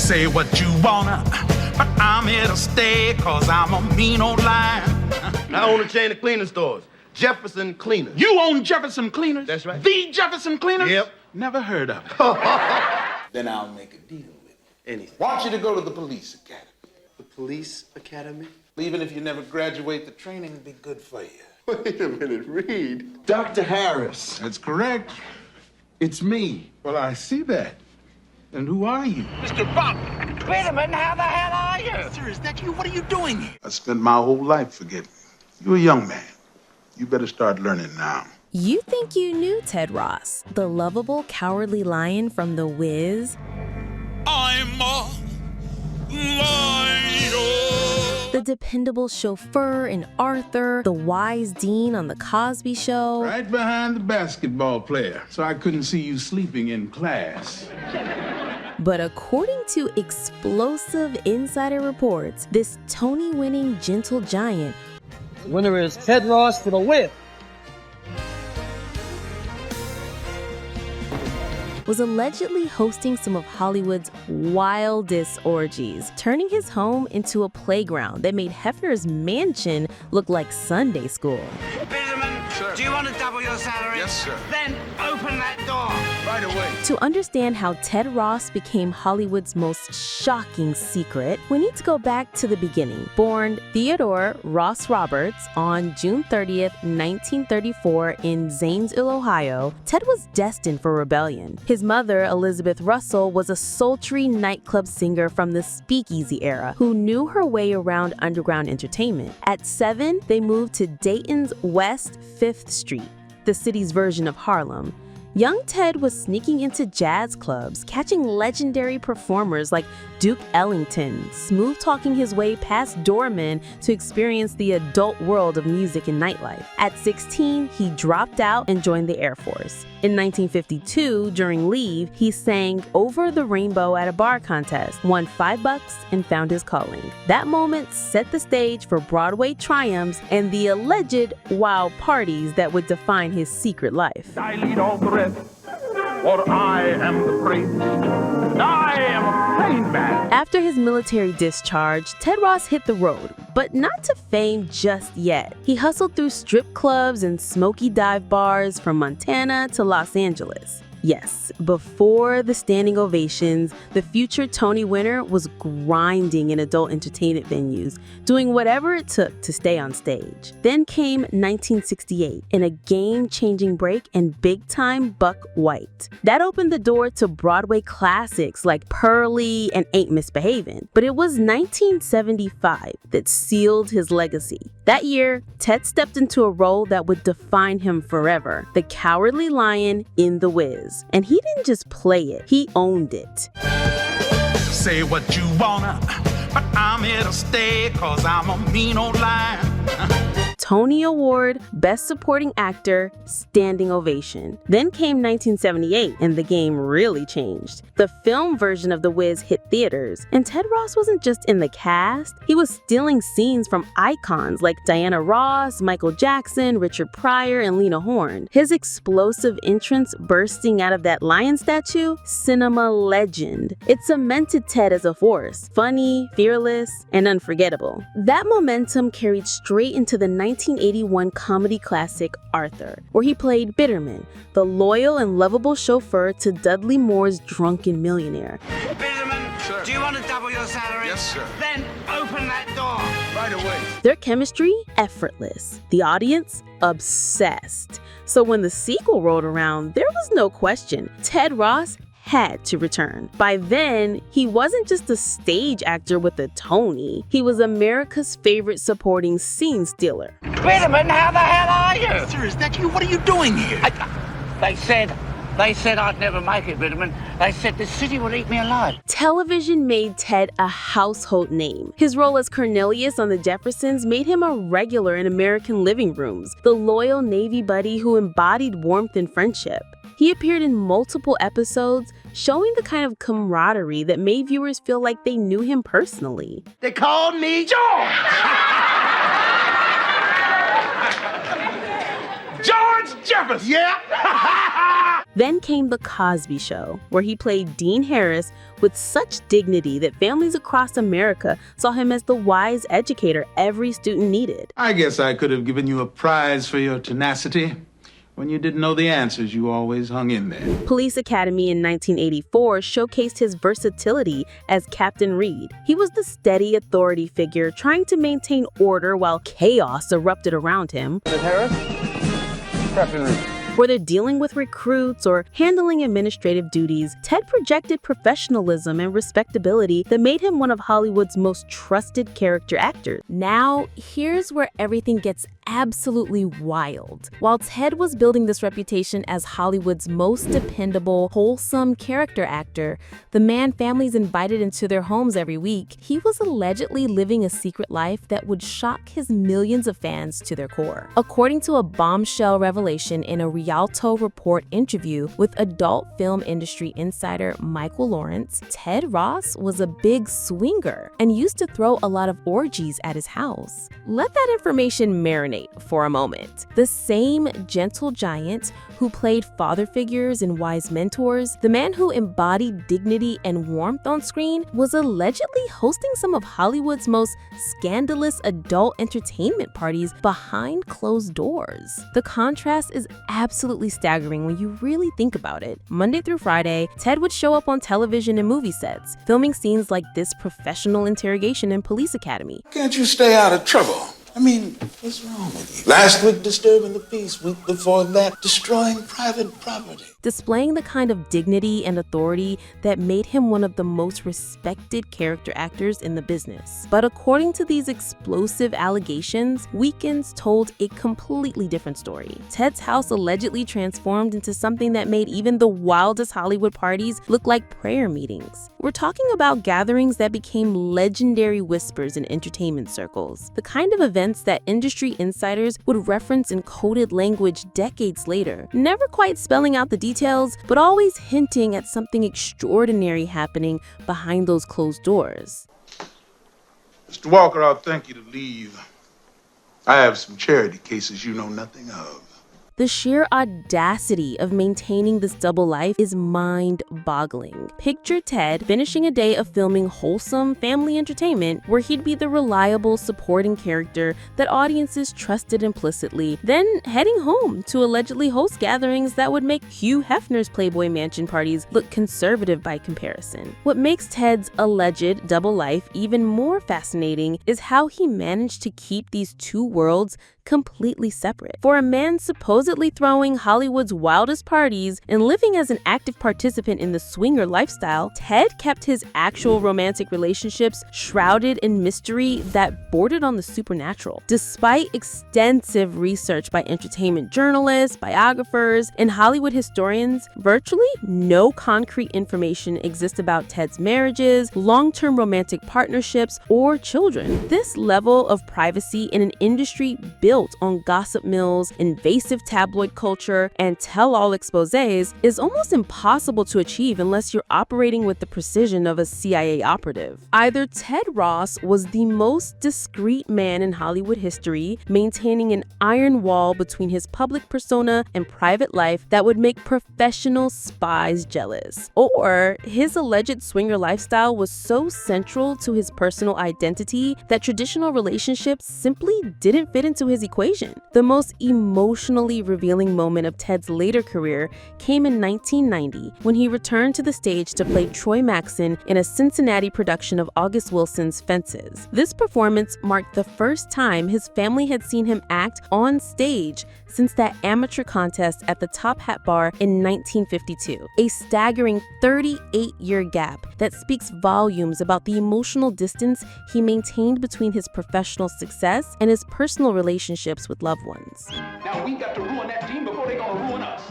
Say what you wanna, but I'm here to stay, cause I'm a mean old lion. I own a chain of cleaning stores. Jefferson Cleaners. You own Jefferson Cleaners? That's right. The Jefferson Cleaners? Yep. Never heard of it. Then I'll make a deal with you. Anything. Want you to go to the police academy. The police academy? Even if you never graduate, the training will be good for you. Wait a minute, Reed. Dr. Harris. That's correct. It's me. Well, I see that. And who are you? Mr. Bob! Bitterman, how the hell are you? Sir, is that you? What are you doing here? I spent my whole life forgetting. You're a young man. You better start learning now. You think you knew Ted Ross, the lovable, cowardly lion from The Wiz? I'm a lion. The dependable chauffeur in Arthur, the wise dean on The Cosby Show. Right behind the basketball player, so I couldn't see you sleeping in class. But according to explosive insider reports, this Tony-winning gentle giant The winner is Ted Ross for the win. was allegedly hosting some of Hollywood's wildest orgies, turning his home into a playground that made Hefner's mansion look like Sunday school. Bitterman, Sir. do you want to double your salary? Yes, sir. Then open that door. Right away. To understand how Ted Ross became Hollywood's most shocking secret, we need to go back to the beginning. Born Theodore Ross Roberts on June 30th, 1934 in Zanesville, Ohio, Ted was destined for rebellion. His mother, Elizabeth Russell, was a sultry nightclub singer from the Speakeasy era who knew her way around underground entertainment. At 7, they moved to Dayton's West 5th Street, the city's version of Harlem. Young Ted was sneaking into jazz clubs, catching legendary performers like Duke Ellington, smooth-talking his way past doormen to experience the adult world of music and nightlife. At 16, he dropped out and joined the Air Force. In 1952, during leave, he sang Over the Rainbow at a bar contest, won $5, and found his calling. That moment set the stage for Broadway triumphs and the alleged wild parties that would define his secret life. I lead all the rest, for I am the priest. I am a plain man. After his military discharge, Ted Ross hit the road, but not to fame just yet. He hustled through strip clubs and smoky dive bars from Montana to Los Angeles. Yes, before the standing ovations, the future Tony winner was grinding in adult entertainment venues, doing whatever it took to stay on stage. Then came 1968, and a game-changing break and big-time Buck White. That opened the door to Broadway classics like Pearly and Ain't Misbehavin'. But it was 1975 that sealed his legacy. That year, Ted stepped into a role that would define him forever, the cowardly lion in The Wiz. And he didn't just play it, he owned it. Say what you wanna, but I'm here to stay, cause I'm a mean old lion. Tony Award, Best Supporting Actor, standing ovation. Then came 1978, and the game really changed. The film version of The Wiz hit theaters, and Ted Ross wasn't just in the cast, he was stealing scenes from icons like Diana Ross, Michael Jackson, Richard Pryor, and Lena Horne. His explosive entrance bursting out of that lion statue, cinema legend. It cemented Ted as a force, funny, fearless, and unforgettable. That momentum carried straight into the 1981 comedy classic Arthur, where he played Bitterman, the loyal and lovable chauffeur to Dudley Moore's drunken millionaire. Bitterman, Sir. do you want to double your salary? Yes, sir. Then open that door. Right away. Their chemistry, effortless. The audience, obsessed. So when the sequel rolled around, there was no question. Ted Ross had to return. By then, he wasn't just a stage actor with a Tony. He was America's favorite supporting scene stealer. Bitterman, how the hell are you? Sir, is that you? What are you doing here? They said I'd never make it, Bitterman. They said the city would eat me alive. Television made Ted a household name. His role as Cornelius on The Jeffersons made him a regular in American living rooms, the loyal Navy buddy who embodied warmth and friendship. He appeared in multiple episodes, showing the kind of camaraderie that made viewers feel like they knew him personally. They called me George. George Jefferson. Yeah. Then came The Cosby Show, where he played Dean Harris with such dignity that families across America saw him as the wise educator every student needed. I guess I could have given you a prize for your tenacity. When you didn't know the answers, you always hung in there. Police Academy in 1984 showcased his versatility as Captain Reed. He was the steady authority figure trying to maintain order while chaos erupted around him. Ms. Harris? Captain Reed. Whether dealing with recruits or handling administrative duties, Ted projected professionalism and respectability that made him one of Hollywood's most trusted character actors. Now, here's where everything gets absolutely wild. While Ted was building this reputation as Hollywood's most dependable, wholesome character actor, the man families invited into their homes every week, he was allegedly living a secret life that would shock his millions of fans to their core. According to a bombshell revelation in a Rialto Report interview with adult film industry insider Michael Lawrence, Ted Ross was a big swinger and used to throw a lot of orgies at his house. Let that information marinate for a moment. The same gentle giant who played father figures and wise mentors, the man who embodied dignity and warmth on screen, was allegedly hosting some of Hollywood's most scandalous adult entertainment parties behind closed doors. The contrast is absolutely staggering when you really think about it. Monday through Friday, Ted would show up on television and movie sets, filming scenes like this professional interrogation in Police Academy. Can't you stay out of trouble? I mean, what's wrong with you? Last week, disturbing the peace. Week before that, destroying private property. Displaying the kind of dignity and authority that made him one of the most respected character actors in the business. But according to these explosive allegations, weekends told a completely different story. Ted's house allegedly transformed into something that made even the wildest Hollywood parties look like prayer meetings. We're talking about gatherings that became legendary whispers in entertainment circles, the kind of events that industry insiders would reference in coded language decades later, never quite spelling out the details, but always hinting at something extraordinary happening behind those closed doors. Mr. Walker, I'll thank you to leave. I have some charity cases you know nothing of. The sheer audacity of maintaining this double life is mind-boggling. Picture Ted finishing a day of filming wholesome family entertainment where he'd be the reliable supporting character that audiences trusted implicitly, then heading home to allegedly host gatherings that would make Hugh Hefner's Playboy Mansion parties look conservative by comparison. What makes Ted's alleged double life even more fascinating is how he managed to keep these two worlds completely separate. For a man supposedly throwing Hollywood's wildest parties and living as an active participant in the swinger lifestyle, Ted kept his actual romantic relationships shrouded in mystery that bordered on the supernatural. Despite extensive research by entertainment journalists, biographers, and Hollywood historians, virtually no concrete information exists about Ted's marriages, long-term romantic partnerships, or children. This level of privacy in an industry built on gossip mills, invasive tabloid culture, and tell-all exposés is almost impossible to achieve unless you're operating with the precision of a CIA operative. Either Ted Ross was the most discreet man in Hollywood history, maintaining an iron wall between his public persona and private life that would make professional spies jealous, or his alleged swinger lifestyle was so central to his personal identity that traditional relationships simply didn't fit into his equation. The most emotionally revealing moment of Ted's later career came in 1990 when he returned to the stage to play Troy Maxson in a Cincinnati production of August Wilson's Fences. This performance marked the first time his family had seen him act on stage since that amateur contest at the Top Hat Bar in 1952, a staggering 38-year gap that speaks volumes about the emotional distance he maintained between his professional success and his personal relationships with loved ones. Now we got to ruin that team before they're gonna ruin us.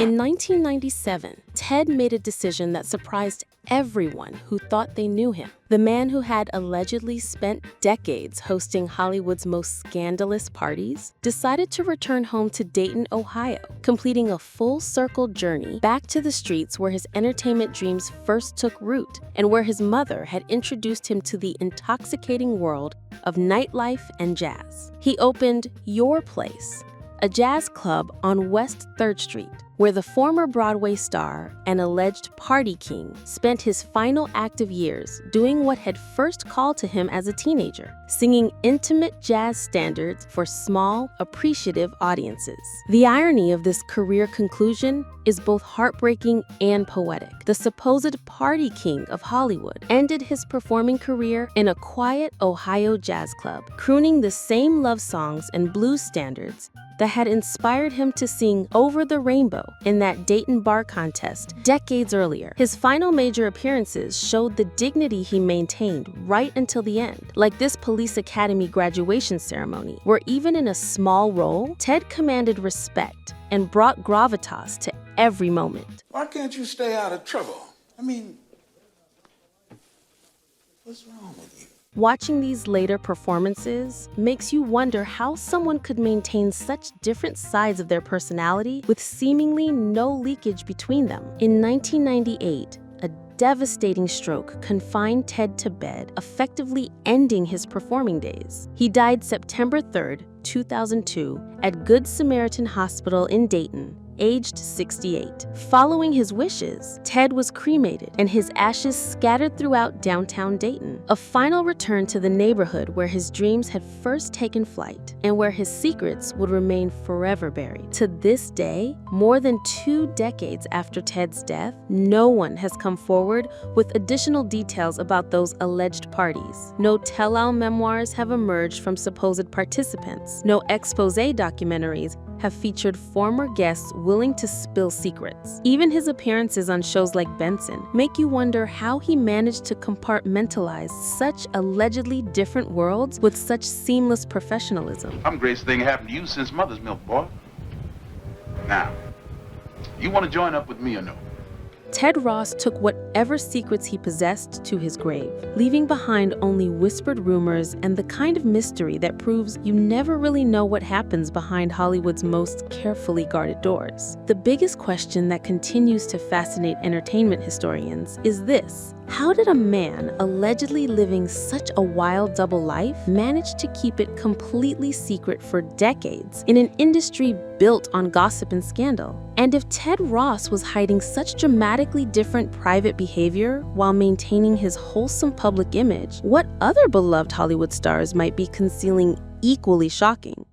In 1997, Ted made a decision that surprised everyone who thought they knew him. The man who had allegedly spent decades hosting Hollywood's most scandalous parties decided to return home to Dayton, Ohio, completing a full-circle journey back to the streets where his entertainment dreams first took root and where his mother had introduced him to the intoxicating world of nightlife and jazz. He opened Your Place, a jazz club on West 3rd Street, where the former Broadway star and alleged party king spent his final active years doing what had first called to him as a teenager, singing intimate jazz standards for small, appreciative audiences. The irony of this career conclusion is both heartbreaking and poetic. The supposed party king of Hollywood ended his performing career in a quiet Ohio jazz club, crooning the same love songs and blues standards that had inspired him to sing Over the Rainbow in that Dayton bar contest decades earlier. His final major appearances showed the dignity he maintained right until the end, like this Police Academy graduation ceremony, where even in a small role, Ted commanded respect and brought gravitas to every moment. Why can't you stay out of trouble? I mean, what's wrong with you? Watching these later performances makes you wonder how someone could maintain such different sides of their personality with seemingly no leakage between them. In 1998, a devastating stroke confined Ted to bed, effectively ending his performing days. He died September 3rd, 2002, at Good Samaritan Hospital in Dayton, aged 68. Following his wishes, Ted was cremated and his ashes scattered throughout downtown Dayton, a final return to the neighborhood where his dreams had first taken flight and where his secrets would remain forever buried. To this day, more than 2 decades after Ted's death, no one has come forward with additional details about those alleged parties. No tell-all memoirs have emerged from supposed participants. No expose documentaries have featured former guests willing to spill secrets. Even his appearances on shows like Benson make you wonder how he managed to compartmentalize such allegedly different worlds with such seamless professionalism. I'm greatest thing happened to you since mother's milk, boy. Now, you want to join up with me or no? Ted Ross took whatever secrets he possessed to his grave, leaving behind only whispered rumors and the kind of mystery that proves you never really know what happens behind Hollywood's most carefully guarded doors. The biggest question that continues to fascinate entertainment historians is this: how did a man allegedly living such a wild double life manage to keep it completely secret for decades in an industry built on gossip and scandal? And if Ted Ross was hiding such dramatically different private behavior while maintaining his wholesome public image, what other beloved Hollywood stars might be concealing equally shocking?